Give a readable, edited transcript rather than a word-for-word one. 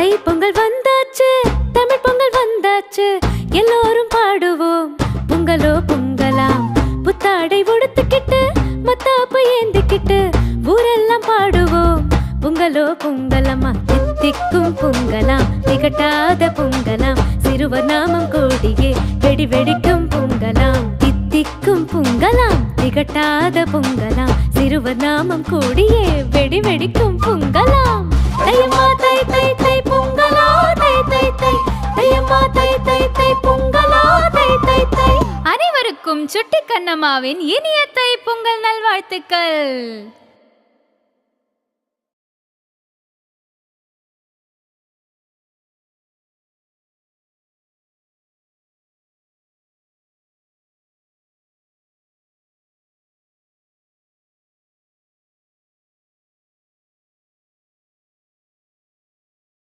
தை பொங்கல் வந்தாச்சு, தமிழ் பொங்கல் வந்தாச்சு, எல்லோரும் பாடுவோம் பொங்கலோ பொங்கலாம். புத்தாடை உடுத்துக்கிட்டு மத்தாப்பு ஏந்திக்கிட்டு ஊரெல்லாம் பாடுவோம் பொங்கலோ பொங்கலம்மா. தித்திக்கும் பொங்கலாம், திகட்டாத பொங்கலாம், சிறுவர் நாமம் கோடியே வெடி வெடிக்கும் பொங்கலாம். தித்திக்கும் பொங்கலாம், திகட்டாத பொங்கலாம், சிறுவர் நாமம் கோடியே வெடி வெடிக்கும் பொங்கலாம். தையம்மா தை தை தை பொங்கலா, தை தை தை தையம்மா தை தை தை பொங்கலா, தை தை தை. அனைவருக்கும் சுட்டி கண்ணம்மாவின் இனிய தை பொங்கல் நல்வாழ்த்துக்கள்.